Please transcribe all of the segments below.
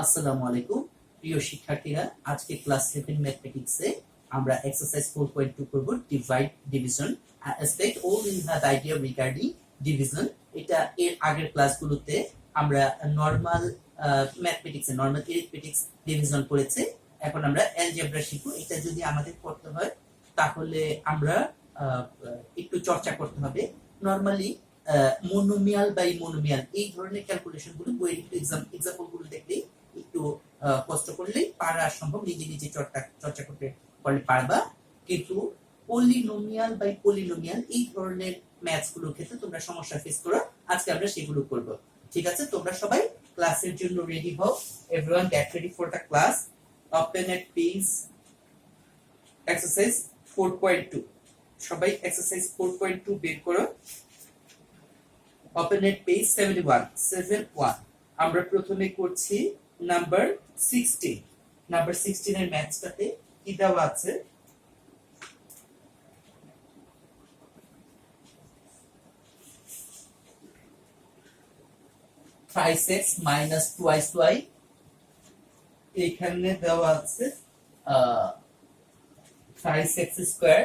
আসসালামু আলাইকুম প্রিয় শিক্ষার্থীরা, আজকে ক্লাস 7 ম্যাথমেটিক্সে আমরা এক্সারসাইজ 4.2 করব, divide division. Expect all in have idea regarding division. এটা এর আগের ক্লাসগুলোতে আমরা নরমাল ম্যাথমেটিক্সে নরমাল এরিথমেটিক্স ডিভিশন করেছি। এখন আমরা অ্যালজেব্রা শিখব। এটা যদি আমাদের করতে হয় তাহলে আমরা একটু চর্চা করতে হবে। নরমালি মনোমিয়াল বাই মনোমিয়াল এই ধরনের ক্যালকুলেশন গুলো বইয়ের এক্সাম্পল গুলো দেখলে একটু কষ্ট করলেই পারা সম্ভব, নিজে নিজে চর্চা করতে পারলে পারবা। কিন্তু পলিনোমিয়াল বাই পলিনোমিয়াল এই ধরনের ম্যাথস গুলোর ক্ষেত্রে তোমরা সমস্যা ফেস করো। আজকে আমরা সেগুলো করব। ঠিক আছে, তোমরা সবাই ক্লাসের জন্য রেডি হও। Everyone get ready for the class. Open at page exercise 4.2। সবাই এক্সারসাইজ 4.2 বের করো। ওপেন এট পেজ 71 আমরা প্রথমে করছি নাম্বার 16। নাম্বার 16 এর ম্যাথসটাতে কি দেওয়া আছে? 5x minus 2y এখানে দেওয়া আছে 5x square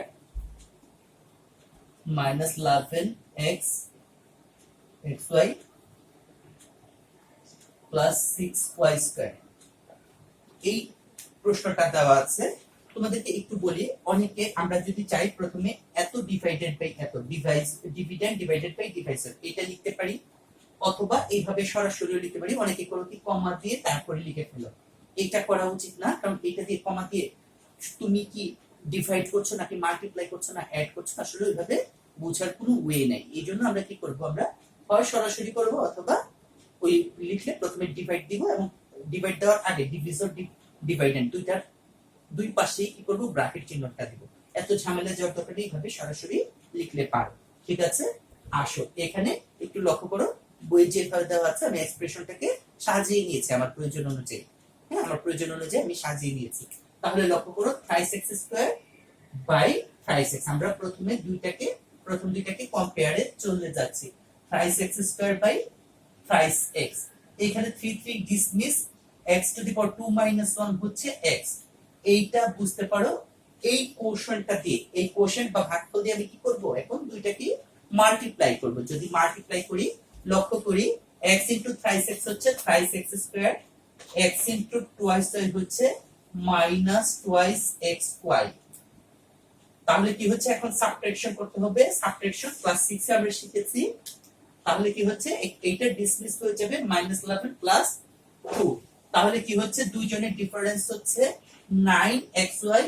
minus 11x xy plus 6y square. এই প্রশ্নটা দেওয়া আছে। তোমাদেরকে একটু বলি, অনেকে আমরা যদি চাই প্রথমে এত ডিভাইডেড বাই এত, ডিভিডেন্ড ডিভাইডেড বাই ডিভাইসার এটা লিখতে পারি, অথবা এইভাবে সরাসরি লিখতে পারি। অনেকে করো কি কমা দিয়ে তারপরে লিখে ফেলো। এটা করা উচিত না, কারণ এটা দিয়ে কমা দিয়ে তুমি কি ডিভাইড করছো নাকি মাল্টিপ্লাই করছো না অ্যাড করছো, আসলে ওইভাবে বোঝার কোনো ওয়ে নাই। এই জন্য আমরা কি করব, আমরা হয় সরাসরি করব অথবা ওই লিখলে প্রথমে ডিভাইড দিব এবং ডিভাইড দেওয়ার আগে ডিভিজর ডিভাইডেন্ড দুইটার দুই পাশেই কি করব, ব্র্যাকেট চিহ্নটা দিব। এত ঝামেলা যাওয়ার দরকার নেই, এইভাবে সরাসরি লিখলে পারো। ঠিক আছে, আসো এখানে একটু লক্ষ্য করো। বই যেভাবে দেওয়া আছে আমি এক্সপ্রেশনটাকে সাজিয়ে নিয়েছি আমার প্রয়োজন অনুযায়ী। হ্যাঁ, আমার প্রয়োজন অনুযায়ী আমি সাজিয়ে নিয়েছি। তাহলে লক্ষ্য করো 5x স্কয়ার বাই 5x। আমরা প্রথমে প্রথম দুইটাকে কম্পেয়ারে চলে যাচ্ছি। 5x স্কয়ার বাই 5x, এখানে 3 ডিসমিস, x টু দি পাওয়ার 2 - 1 হচ্ছে x। এইটা বুঝতে পারো। এই কোশ্চেনটা দিয়ে, এই কোশ্চেন বা ভাগফল দিয়ে আমি কি করব, এখন দুইটাকে মাল্টিপ্লাই করব। যদি মাল্টিপ্লাই করি, লক্ষ্য করি x ইনটু 5x হচ্ছে 5x square, x into 2y হচ্ছে মাইনাস 2xy। তাহলে কি হচ্ছে, এখন সাবট্রাকশন করতে হবে। সাবট্রাকশন ক্লাস 6 এ আমরা শিখেছি। তাহলে কি হচ্ছে, এইটা ডিসমিস হয়ে যাবে, -11 প্লাস 2। তাহলে কি হচ্ছে, দুইজনের ডিফারেন্স হচ্ছে 9xy।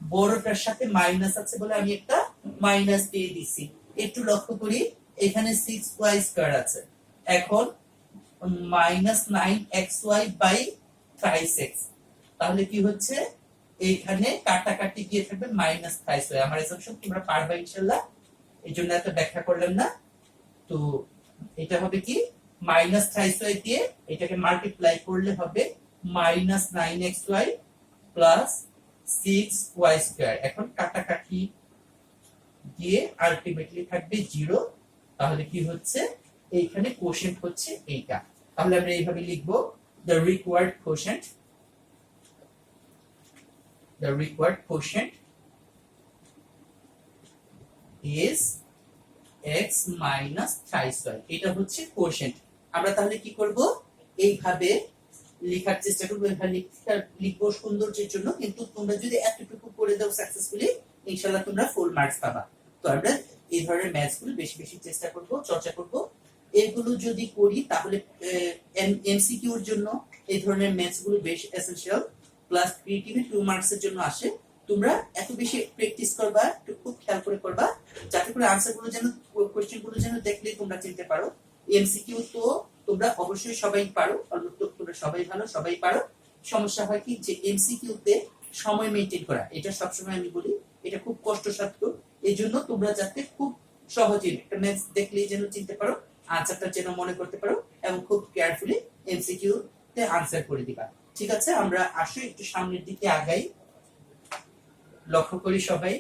বড়টার সাথে মাইনাস আছে বলে আমি একটা মাইনাস দিয়ে দিছি। একটু লক্ষ্য করি, এখানে 6y স্কয়ার আছে। এখন -9xy বাই 5x, তাহলে কি হচ্ছে, এইখানে কাটাকাটি গিয়ে থাকবে -5y। আমার অ্যাসাম্পশন তোমরা পারবে ইনশাআল্লাহ, এইজন্য এত ব্যাখ্যা করলাম না। তো এটা হবে কি, -5y দিয়ে এটাকে মাল্টিপ্লাই করলে হবে -9xy প্লাস 6y স্কয়ার। এখন কাটাকাটি গিয়ে আলটিমেটলি থাকবে 0। তাহলে কি হচ্ছে, এইখানে কোশেন্ট হচ্ছে এইটা। তাহলে আমরা এইভাবে লিখব, the required quotient is x minus 5y। এটা হচ্ছে কোশেন্ট। আমরা তাহলে কি করব, এইভাবে লেখার চেষ্টা করব। এখানে লিখবো সৌন্দর্যের জন্য, কিন্তু তোমরা যদি এতটুকু করে দাও সাকসেসফুলি, ইনশাআল্লাহ তোমরা ফুল মার্কস পাবা। তো আমরা এই ধরনের ম্যাথস গুলো বেশি বেশি চেষ্টা করব, চর্চা করব। এগুলো যদি করি তাহলে এমসিকিউ এর জন্য এই ধরনের ম্যাথস গুলো বেশ এসেনশিয়াল। প্লাস ক্রিয়েটিভ 2 মার্কস এর জন্য আসে। তোমরা এত বেশি প্র্যাকটিস করবা, একটু খুব খেয়াল করে করবা, যাতে করে আনসার গুলো যেন, কোশ্চেন গুলো যেন দেখলেই তোমরা চিনতে পারো। এমসিকিউ তো তোমরা অবশ্যই সবাই পারো, তোমরা সবাই ভালো, সবাই পারো। সমস্যা হয় কি, যে এমসিকিউ তে সময় মেইনটেইন করা, এটা সবসময় আমি বলি এটা খুব কষ্টসাধ্য। এইজন্য তোমরা যাতে খুব সহজে একটা ম্যাথস দেখলেই যেন চিনতে পারো, আনসারটা যেন মনে করতে পারো, এবং খুব কেয়ারফুলি এমসিকিউ তে আনসার করে দিবা। ঠিক আছে, আমরা আসো একটু সামনের দিকে আগাই। লক্ষ্য করি সবাই,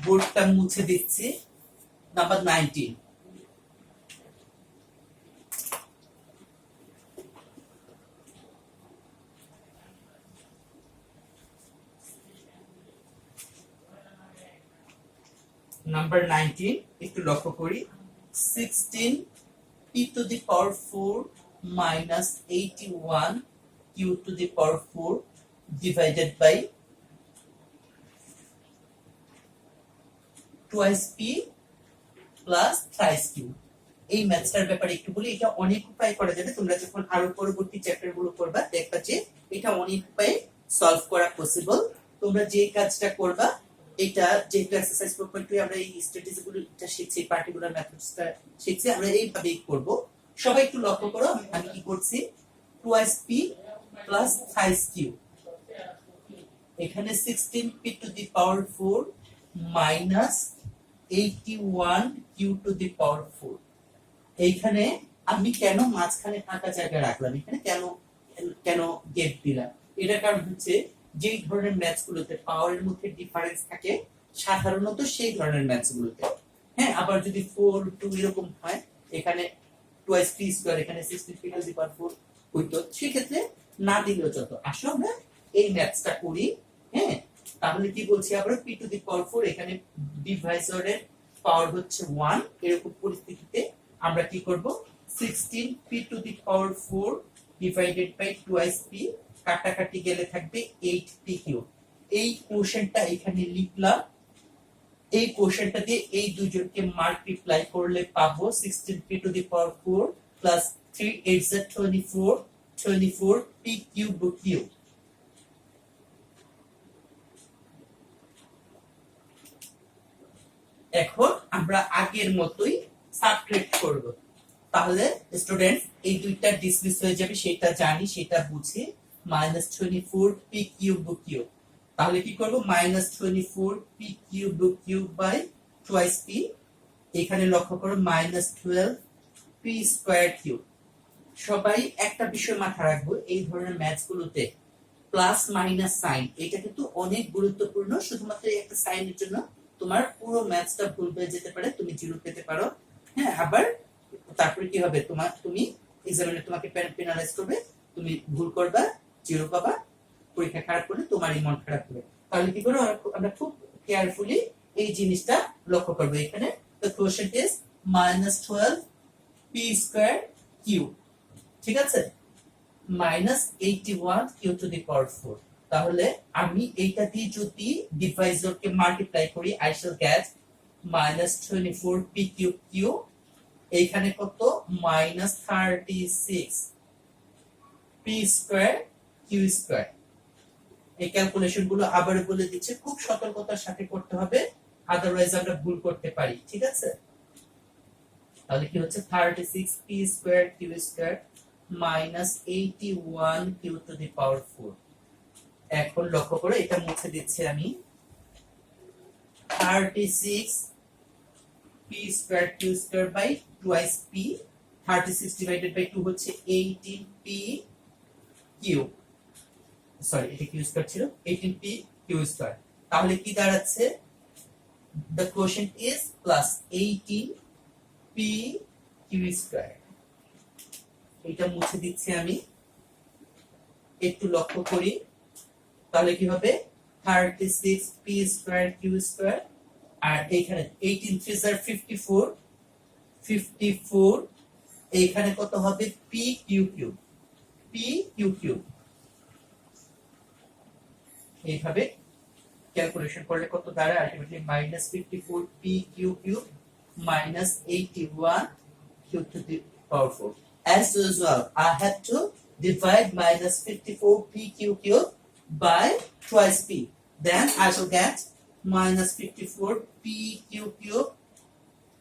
বোর্ডটা মুছে দিচ্ছি। Number 19. Number 19 একটু লক্ষ্য করি 16 p to the power 4 minus 81 q to the power 4 divided by twice p plus thrice q এই ম্যাথটার ব্যাপারে একটু বলি এটা অনেক উপায় করা যাবে তোমরা যখন আরো পরবর্তী চ্যাপ্টার গুলো করবা দেখবা যে এটা অনেক উপায়ে সলভ করা পসিবল তোমরা যে কাজটা করবা এটা যেহেতু এক্সারসাইজ 4.2 আমরা এই স্ট্র্যাটেজি গুলোটা শিখছি পার্টিকুলার মেথডসটা শিখছি আমরা এইভাবেই করব সবাই একটু লক্ষ্য করো আমি কি করছি twice p plus thrice q এখানে 16 p to the power 4 minus 81 q to the power 4 এইখানে আমি কেন মাঝখানে ফাঁকা জায়গা রাখলাম এখানে কেন কেন গেপ দিলাম এটার কারণ হচ্ছে যে ধরনের ম্যাথস গুলোতে পাওয়ারের মধ্যে ডিফারেন্স থাকে সাধারণত সেই ধরনের ম্যাথস গুলোতে হ্যাঁ আবার যদি 4 2 এরকম হয় এখানে টুয়াইস পি স্কয়ার এখানে 16 পি টু দি পাওয়ার 4 হইতো সেই ক্ষেত্রে না দিলেও যত আসো আমরা এই ম্যাথসটা করি হ্যাঁ তাহলে কি বলছি আমরা পি টু দি পাওয়ার 4 এখানে ডিভাইসরের পাওয়ার হচ্ছে 1 এরকম পরিস্থিতিতে আমরা কি করব 16 p to the power 4 divided by twice p কাটাকাটি গেলে থাকবে 8 পি কিউ এই কোশ্চেনটা এখানে লিখলাম এই কোশ্চেনটা দিয়ে এই দুইজনকে মাল্টিপ্লাই করলে পাবো 16 p to the power 4 plus 3 8 is 24 p q q এখন আমরা আগের মতোই সাবট্রাক্ট করব তাহলে স্টুডেন্টস এই দুইটা ডিসমিস হয়ে যাবে সেটা জানি সেটা বুঝি -24 পি কিউব কিউব তাহলে কি করব -24 p cube cube by twice p এখানে লক্ষ্য করো -12 পি স্কয়ার কিউব সবাই একটা বিষয় মাথায় রাখবো এই ধরনের ম্যাথস গুলোতে প্লাস মাইনাস সাইন এটা কিন্তু অনেক গুরুত্বপূর্ণ শুধুমাত্র একটা সাইনের জন্য তোমার পুরো ম্যাথসটা ভুল হয়ে যেতে পারে তুমি জিরো পেতে পারো হ্যাঁ আবার তারপরে কি হবে তুমি এক্সামিনার তোমাকে পেনালাইজ করবে তুমি ভুল করবা জিরো পাবা পরীক্ষা খারাপ করলে তোমারই মন খারাপ হবে তাহলে কি করব আমরা খুব কেয়ারফুলি এই জিনিসটা লক্ষ্য করব এখানে the quotient is -12 p square q ঠিক আছে -81 q to the power 4 তাহলে আমি এইটা দিয়ে যদি ডিভাইসরকে মাল্টিপ্লাই করি I shall get -24 p cube q এইখানে কত -36 p স্কয়ার q স্কয়ার এই ক্যালকুলেশন গুলো আবার বলে দিচ্ছে খুব সতর্কতার সাথে করতে হবে আদারওয়াইজ আমরা ভুল করতে পারি ঠিক আছে তাহলে কি হচ্ছে 36 p square q square -81 q to the power 4 এখন লক্ষ্য করো এটা মুছে দিচ্ছি আমি 36 p square q square by twice p 36 divided by 2 হচ্ছে 18 p কিউব সরি এটা কিউ স্কয়ার ছিল 18 p কিউ স্কয়ার তাহলে কি দাঁড়াচ্ছে the quotient is plus 18 p q square এটা মুছে দিচ্ছি আমি একটু লক্ষ্য করি তাহলে কি হবে 36 p স্কয়ার কিউ স্কয়ার আর এখানে 18 3 are 54 এইখানে কত হবে p q q p q q এইভাবে ক্যালকুলেশন করলে কত দাঁড়ায় ultimately -54 p q q -81 q to the power 4 as usual I have to divide -54 p q cube by twice p then I shall get -54 p q cube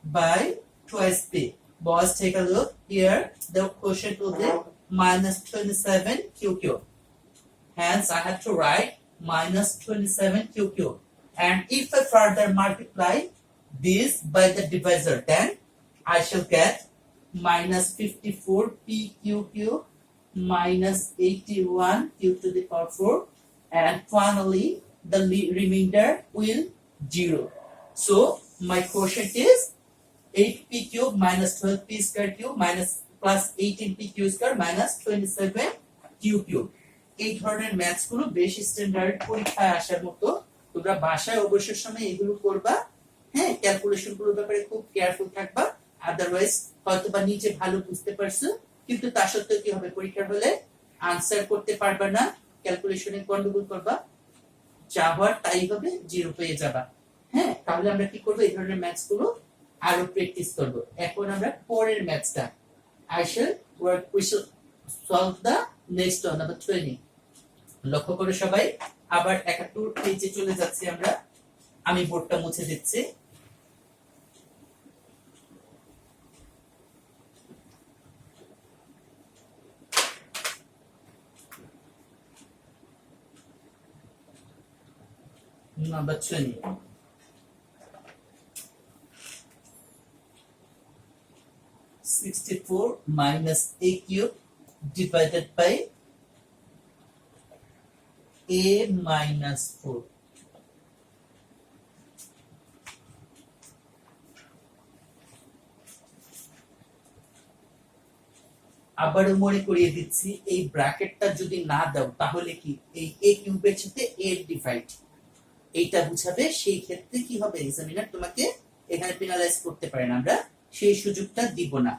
by twice p boys take a look here the quotient will be -27 q cube hence I have to write -27 q cube and if I further multiply this by the divisor then I shall get -54 p q cube -81 q to the power 4 and finally the remainder will 0 so my quotient is 8p cube minus 12p square cube minus plus 18p q square minus 27q cube। এই ধরনের maths গুলো বেশ standard, পরীক্ষায় আসার মতো। তোমরা বাসায় অবসর সময় এগুলো করবা, হ্যাঁ, ক্যালকুলেশন গুলোর ব্যাপারে খুব কেয়ারফুল থাকবা। আদারওয়াইজ হয়তোবা নিজে ভালো বুঝতে পারছো, কিন্তু তা সত্ত্বেও কি হবে, পরীক্ষার হলে আনসার করতে পারবা না, ক্যালকুলেশনে গন্ডগোল করবা, যা হওয়ার তাই হবে, জিরো পেয়ে যাবা। হ্যাঁ, তাহলে আমরা কি করব, এই ধরনের ম্যাথস গুলো আরো প্র্যাকটিস করব। এখন আমরা পরের ম্যাথসটা we shall solve the next one, number 20। লক্ষ্য করো সবাই, আবার 71 পেজে চলে যাচ্ছি আমরা। আমি বোর্ডটা মুছে দিচ্ছি। Number 20, 64 minus a cube divided by a minus 4। আবারও মনে করিয়ে দিচ্ছি, এই ব্র্যাকেটটা যদি না দাও তাহলে কি এই a কিউবের সাথে a ডিভাইড এইটা বুঝাবে, সেই ক্ষেত্রে কি হবে, এক্সামিনার তোমাকে এখানে পেনালাইজ করতে পারেন, আমরা সেই সুযোগটা দিব না।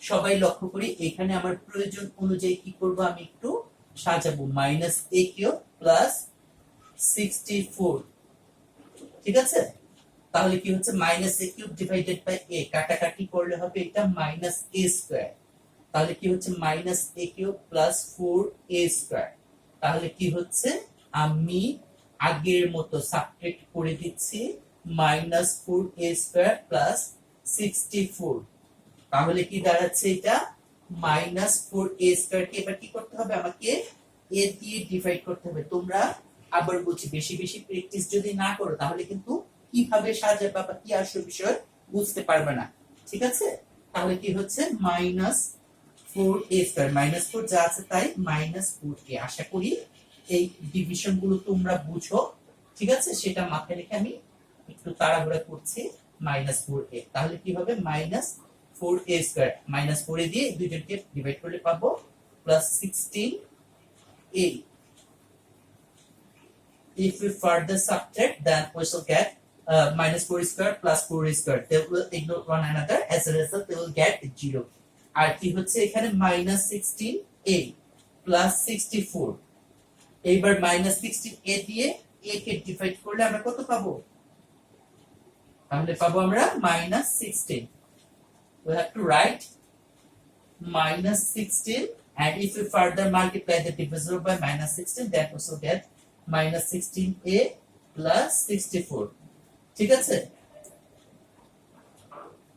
সবাই লক্ষ্য করি, এখানে আমার প্রয়োজন অনুযায়ী কি করব, আমি একটু সাজাবো, মাইনাস a কিউব প্লাস 64। ঠিক আছে, তাহলে কি হচ্ছে, minus a cube divided by a, কাটাকাটি করলে হবে এটা মাইনাস a স্কয়ার। তাহলে কি হচ্ছে, minus a cube plus 4a square. তাহলে কি হচ্ছে, আমি আগের মতো সাবট্রাক্ট করে দিচ্ছি, মাইনাস 4a স্কয়ার প্লাস 64। তাহলে কি দাঁড়াচ্ছে, এটা মাইনাস 4a স্কয়ার কে এবার কি করতে হবে, আমাকে a দিয়ে ডিভাইড করতে হবে। তোমরা আবার বলছি, বেশি বেশি প্র্যাকটিস যদি না করো তাহলে কিন্তু কিভাবে সাজাবে বা কি আসল বিষয় বুঝতে পারবে না। ঠিক আছে, তাহলে কি হচ্ছে, মাইনাস 4a স্কয়ার, মাইনাস 4 যা আছে তাই, মাইনাস 4a। আশা করি এই ডিভিশন গুলো তোমরা বুঝো। ঠিক আছে, সেটা মাথায় রেখে আমি একটু তাড়াহুড়া করছি, মাইনাস 4a। তাহলে কি হবে, minus 4a square, minus 4a দিয়ে দুইজনকে ডিভাইড করলে পাবো plus 16a। If we further subtract, then we shall get minus 4 square plus 4 square. They will ignore one another. As a result, they will get 0. আর কি হচ্ছে, এখানে minus 16a plus 64। এইবার minus 16a দিয়ে a K divide করলে আমরা কত পাবো, তাহলে পাবো আমরা minus 16। We have to write minus 16, and if we further multiply the divisor by minus 16, then we will get minus 16a plus 64। ঠিক আছে,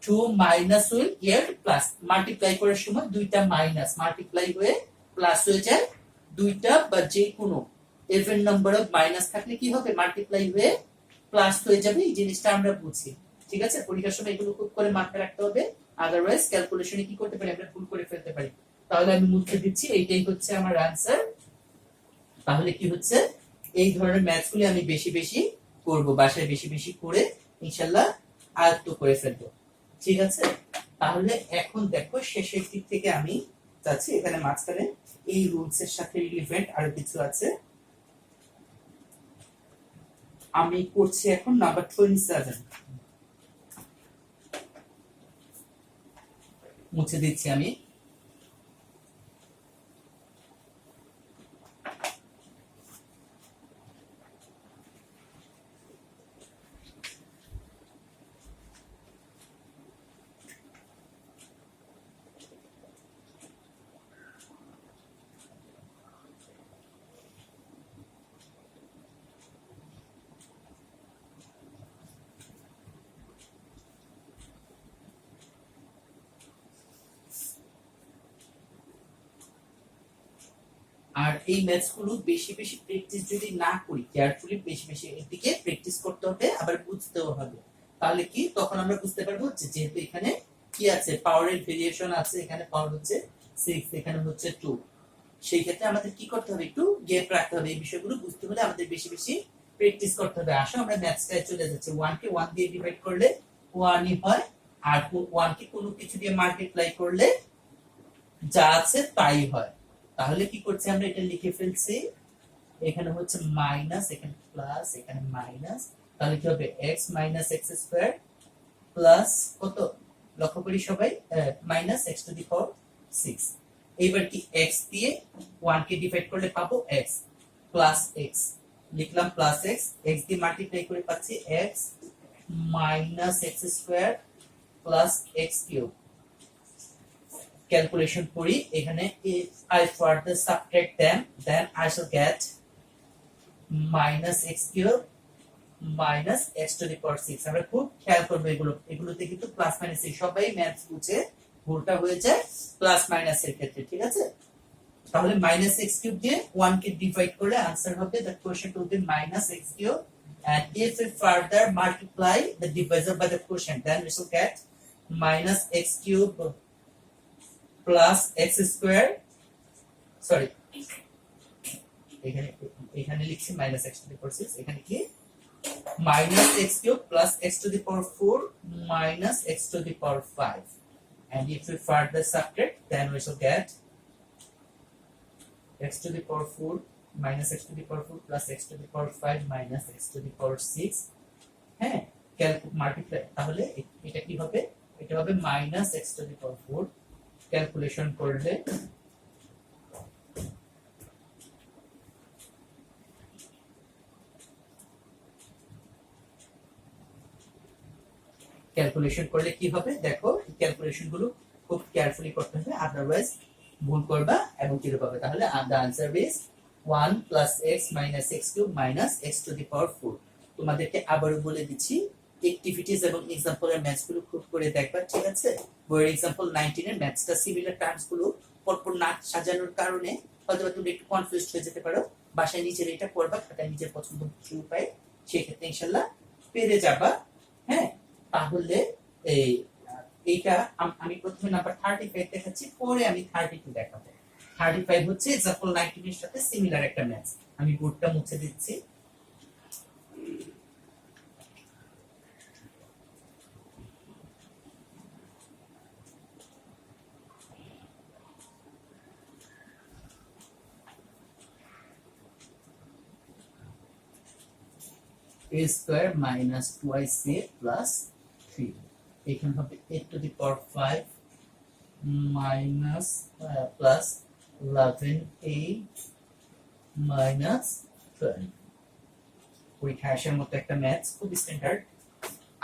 2 minus will get plus, multiply করার সময় দুইটা মাইনাস মাল্টিপ্লাই হয়ে প্লাস হয়ে যায়, দুইটা বা যে কোনো ইভেন নাম্বার অফ মাইনাস থাকলে কি হবে, মাল্টিপ্লাই হয়ে প্লাস হয়ে যাবে। এই জিনিসটা আমরা বুঝি। ঠিক আছে, পরীক্ষার সময় এগুলো খুব করে মাথায় রাখতে হবে, আদারওয়াইজ ক্যালকুলেশনে কি করতে পারি, আমরা ভুল করে ফেলতে পারি। তাহলে আমি মুছে দিচ্ছি, এইটাই হচ্ছে আমার आंसर। তাহলে কি হচ্ছে, এই ধরনের ম্যাথসগুলি আমি বেশি বেশি করব, বাসায় বেশি বেশি করে ইনশাআল্লাহ আয়ত্ত করে ফেলবো। ঠিক আছে, তাহলে এখন দেখো শেষের দিক থেকে আমি যাচ্ছি, এখানে মাঝখানে এই রুলস এর সাথে রিলেভেন্ট আরো কিছু আছে। আমি করছি এখন নাম্বার 27, মুছে দিচ্ছি আমি। আর এই ম্যাথস গুলো বেশি বেশি প্র্যাকটিস যদি না করি, কেয়ারফুলি বেশি বেশি এর দিকে প্র্যাকটিস করতে হবে, আবার বুঝতেও হবে। তাহলে কি, তখন আমরা বুঝতে পারবো যে যেহেতু এখানে কি আছে, পাওয়ারের ভেরিয়েশন আছে, এখানে পাওয়ার হচ্ছে 6, এখানে হচ্ছে 2, সেই ক্ষেত্রে আমাদের কি করতে হবে, একটু গ্যাপ রাখতে হবে। এই বিষয়গুলো বুঝতে হলে আমাদের বেশি বেশি প্র্যাকটিস করতে হবে। আসো আমরা ম্যাথসটায় চলে যাচ্ছি। 1 কে 1 দিয়ে ডিভাইড করলে 1ই হয়, আর 1 কে কোনো কিছু দিয়ে মাল্টিপ্লাই করলে যা আছে তাই হয়। তাহলে কি করছি আমরা, এটা লিখে ফেলছি, এখানে হচ্ছে মাইনাস, এখানে প্লাস, এখানে মাইনাস, তাহলে কি হবে x minus x square plus কত, লক্ষ্য করি সবাই, মাইনাস এক্স টু দি পাওয়ার 6। এইবার কি x দিয়ে 1 কে ডিভাইড করলে পাবো x প্লাস x, লিখলাম প্লাস x, x দিয়ে মাল্টিপ্লাই করে পাচ্ছি x minus x square plus x cube. Calculation করি, এখানে if I further subtract them then I shall get minus x cube minus x to the power 6। আমরা খুব খেয়াল করব এগুলোতে কিন্তু প্লাস মাইনাস এই সবাই ম্যাথস বুঝে ভুলটা হয়ে যায় প্লাস মাইনাস এর ক্ষেত্রে, ঠিক আছে। তাহলে মাইনাস x কিউব দিয়ে 1 কে ডিভাইড করলে आंसर হবে, the quotient will be minus x cube, and if we further multiply the divisor by the quotient then we shall get minus x cube plus x square, sorry এখানে লিখছি minus x two the পাওয়ার 6, এখানে কি minus x cube plus x two the power 4 minus x two the power 5, and if we further subtract then we shall get x to the power 4 minus x to the power 4 plus x to the power 5 minus x to the power 6। হ্যাঁ, multiply, তাহলে এটা কি হবে, এটা হবে minus x to the power 4। Calculation করলে কি হবে, দেখো ক্যালকুলেশন গুলো খুব কেয়ারফুলি করতে হবে, আদারওয়াইজ ভুল করবা এবং জিরো পাবে। তাহলে the answer is 1 plus x minus x cube minus x to the power 4। তোমাদেরকে আবারো বলে দিচ্ছি, অ্যাক্টিভিটিজ এবং এক্সাম্পলের ম্যাথস গুলো খুব করে দেখবা, ঠিক আছে। বইয়ের এক্সাম্পল 19 এর ম্যাথসটা সিমিলার টার্মস গুলো পরপর না সাজানোর কারণে হয়তো তুমি একটু কনফিউজড হয়ে যেতে পারো। বাসায় নিজের এটা করবা, খাতায় নিজের পছন্দ মতো উপায়, সেই ক্ষেত্রে ইনশাআল্লাহ পেরে যাবা। হ্যাঁ, তাহলে এইটা আমি প্রথমে নাম্বার 35 দেখাচ্ছি, পরে আমি 32 দেখাবো। 35 হচ্ছে এক্সাম্পল 19 এর সাথে সিমিলার একটা ম্যাথস। আমি বোর্ডটা মুছে দিচ্ছি। a square minus 2ac plus 3, এখানে হবে a to the power 5 minus plus 11a minus 12। ওই হ্যাশের মতো একটা ম্যাথস, খুব স্ট্যান্ডার্ড।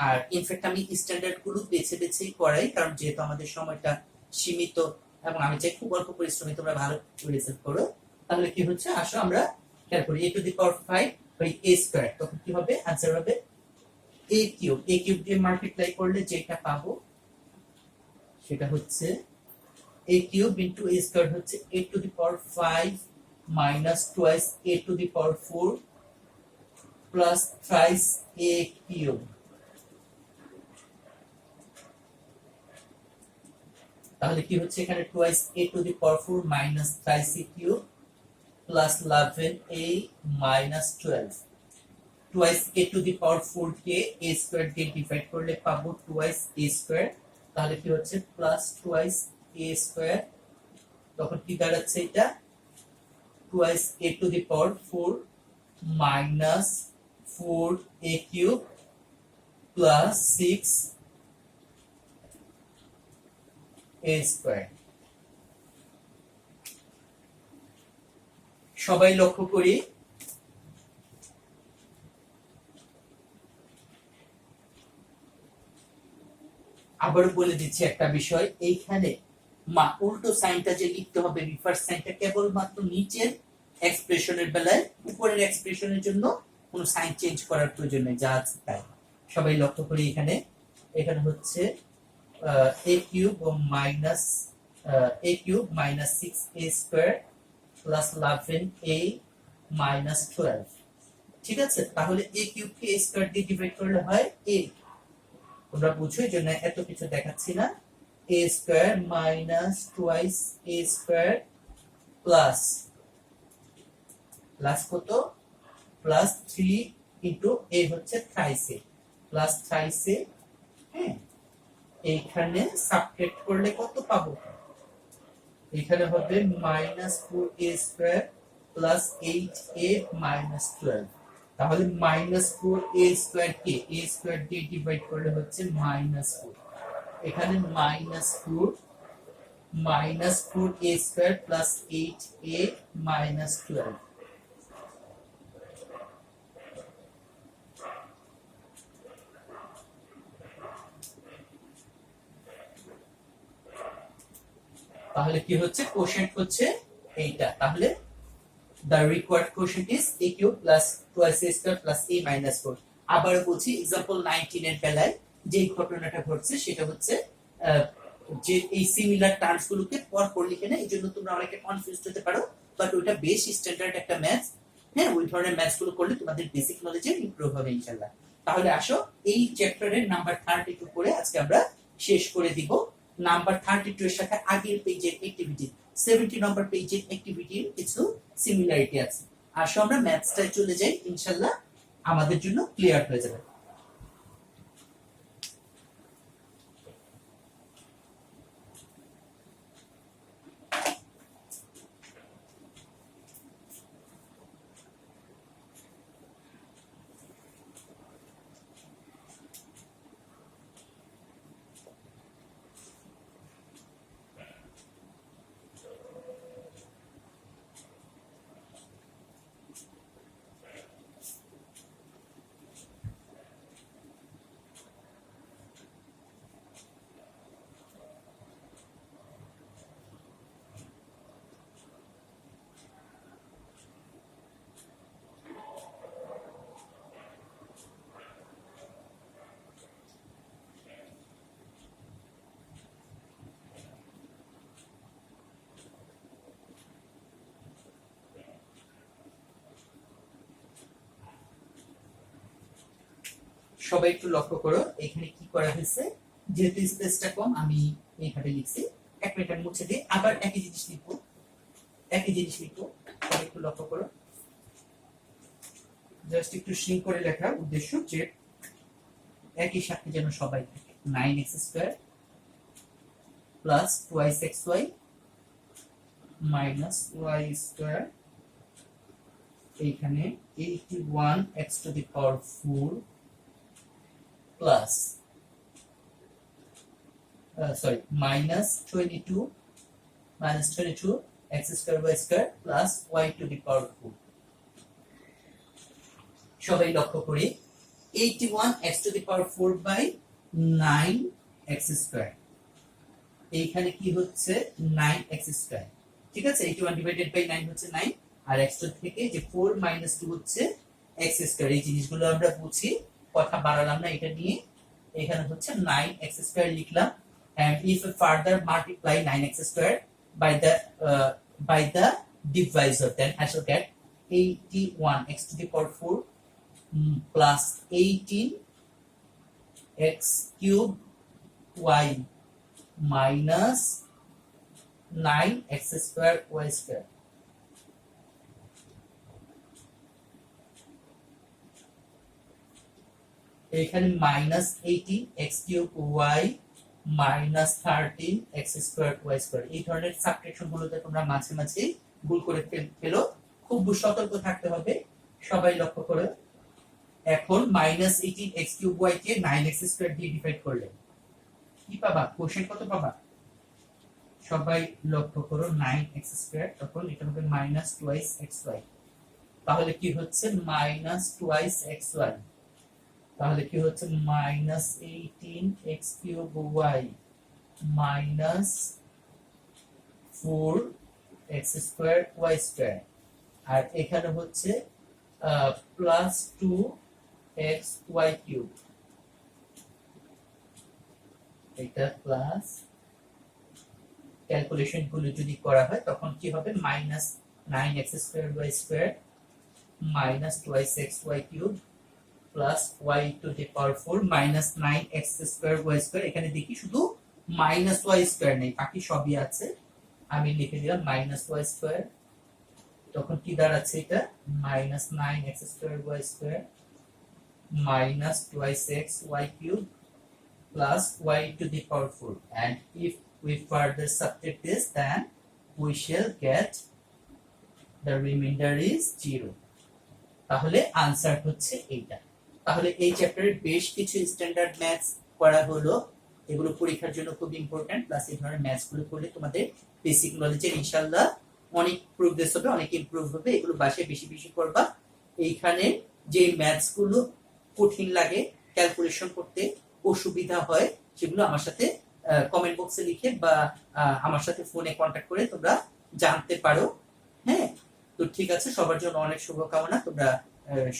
আর ইনফ্যাক্ট আমি স্ট্যান্ডার্ড গুলো বেছে করাই, কারণ যেহেতু আমাদের সময়টা সীমিত এবং আমি চাই খুব অল্প পরিশ্রমে তোমরা ভালো রেজাল্ট করো। তাহলে কি হচ্ছে, আসো আমরা খেয়াল করি, a to the power 5 by a square, তখন কি হবে, आंसर হবে a কিউব। a কিউব দিয়ে মাল্টিপ্লাই করলে যেটা পাবো সেটা হচ্ছে a cube into a square হচ্ছে a to the power 5 minus twice a to the power 4 plus thrice a cube. তাহলে কি হচ্ছে, এখানে twice a to the power 4 minus thrice a cube plus 11a minus 12। twice a to the power 4 K a square দিয়ে divide করলে পাবো twice a square, তাহলে কি হচ্ছে প্লাস twice a স্কয়ার, তখন কি দাঁড়াচ্ছে এটা twice a to the power 4 minus 4a cube plus 6a square. সবাই লক্ষ্য করি, আবার বলে দিচ্ছি একটা বিষয়, এইখানে উল্টো সাইনটা যে লিখতে হবে, রিভার্স সাইনটা কেবলমাত্র নিচের এক্সপ্রেশনের বেলায়, উপরের এক্সপ্রেশনের জন্য কোনো সাইন চেঞ্জ করার প্রয়োজন নেই, যা আছে তাই। সবাই লক্ষ্য করি, এখানে হচ্ছে a cube minus minus 6a square plus 11a minus 12, ঠিক আছে। তাহলে a cube K a square দিয়ে ডিভাইড করলে হয় a, তোমরা বুঝো, এই জন্য এত কিছু দেখাচ্ছি না। a square minus twice a square plus কত, প্লাস 3 ইনটু a হচ্ছে thrice a plus thrice a। হ্যাঁ, এইখানে সাবট্রাক্ট করলে কত পাবো? এখানে হবে -4a² প্লাস 8a মাইনাস 12। তাহলে -4a² কে a² দিয়ে ডিভাইড করলে হচ্ছে -4। এখানে -4a² প্লাস 8a মাইনাস 12। তাহলে কি হচ্ছে? কোশেন্ট হচ্ছে এইটা। তাহলে the required quotient is a cube plus twice a square plus a minus 4। আবার বলছি एग्जांपल 19 এর বেলায় যে ঘটনাটা ঘটছে সেটা হচ্ছে যে এই সিমিলার টার্মস গুলোকে পরপর লিখে না, এইজন্য তোমরা অনেকে কনফিউজড হতে পারো, বাট ওটা বেশ স্ট্যান্ডার্ড একটা ম্যাথস। হ্যাঁ, ওই ধরনের ম্যাথস গুলো করলে তোমাদের বেসিক নলেজে ইমপ্রুভ হবে ইনশাআল্লাহ। তাহলে আসো এই চ্যাপ্টারের নাম্বার 32 করে আজকে আমরা শেষ করে দিব। নাম্বার 32 এর সাথে আগের পেজের অ্যাক্টিভিটি 70 নম্বর পেজের অ্যাক্টিভিটির কিছু সিমিলারিটি আছে। আসো আমরা ম্যাথসটায় চলে যাই, ইনশাআল্লাহ আমাদের জন্য ক্লিয়ার হয়ে যাবে। সবাই একটু লক্ষ্য করো এখানে কি করা হয়েছে। যেহেতু স্পেসটা কম আমি এইভাবে লিখছি। এক মিনিট আমি মুছে দিই, আবার একই জিনিস লিখবো। সবাই একটু লক্ষ্য করো, জাস্ট একটু শ্রিঙ্ক করে লেখার উদ্দেশ্য যে একই সাথে যেন সবাই থাকে। 9x² plus twice xy minus y², এইখানে 81x⁴ plus -22 x² plus y⁴। সবাই লক্ষ্য করি 81x⁴ বাই 9x², এইখানে কি হচ্ছে 9x²। ঠিক আছে, 81 ডিভাইডেড বাই 9 হচ্ছে 9, আর x থেকে যে 4 - 2 হচ্ছে x²। এই জিনিসগুলো আমরা বুঝি, কথা বাড়ালাম না এটা নিয়ে। এখানে হচ্ছে 9x² লিখলাম, and if we further multiply 9x² by the divisor, then I shall get 81x⁴ plus 18x³ y minus 9x² y²। এখানে -18x³ y minus 13x² y²। এই ধরনের সাবট্রাকশন গুলোতে তোমরা মাঝে মাঝে ভুল করে ফেলো, খুব সতর্ক থাকতে হবে। সবাই লক্ষ্য করো, এখন -18x³ y কে 9x² দিয়ে ডিভাইড করলে কি পাবা? কোশ্চেন কত পাবা? সবাই লক্ষ্য করো, 9x², তখন এটা হবে -twice xy। তাহলে কি হচ্ছে -twice xy। তাহলে কি হচ্ছে -18x³ y minus 4x² y², আর এখানে হচ্ছে প্লাস 2xy³। এটা প্লাস, ক্যালকুলেশন গুলো যদি করা হয় তখন কি হবে? -9x² y² minus twice xy³ plus y⁴ minus 9x² y²। এখানে দেখি শুধু -y² নেই, বাকি সবই আছে। আমি লিখে দিলাম -y², তখন কি দাঁড়াচ্ছে? এটা -9x² y² minus twice xy³ plus y to the power 4, and if we further subtract this, then we shall get the remainder is 0. তাহলে আনসার হচ্ছে এইটা। তাহলে এই চ্যাপ্টারের বেশ কিছু স্ট্যান্ডার্ড ম্যাথস করা হলো, এগুলো পরীক্ষার জন্য খুব ইম্পর্টেন্ট। প্লাস এই ধরনের ম্যাথস গুলো করলে তোমাদের বেসিক নলেজের ইনশাআল্লাহ অনেক প্রোগ্রেস হবে, অনেক ইমপ্রুভ হবে। এগুলো বাসায় বেশি বেশি করবা। এইখানে যে ম্যাথস গুলো কঠিন লাগে, ক্যালকুলেশন করতে অসুবিধা হয়, সেগুলো আমার সাথে কমেন্ট বক্সে লিখে বা আমার সাথে ফোনে কন্ট্যাক্ট করে তোমরা জানতে পারো। হ্যাঁ, তো ঠিক আছে, সবার জন্য অনেক শুভকামনা। তোমরা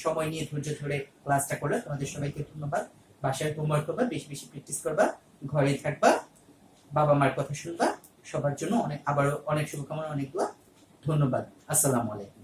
সময় নিয়ে ধৈর্য ধরে ক্লাসটা করলে, তোমাদের সবাইকে ধন্যবাদ। বাসায় হোমওয়ার্ক করবা, বেশি বেশি প্র্যাকটিস করবা, ঘরে থাকবা, বাবা মার কথা শুনবা। সবার জন্য আবারও অনেক শুভকামনা, অনেক দোয়া। ধন্যবাদ। আসসালামু আলাইকুম।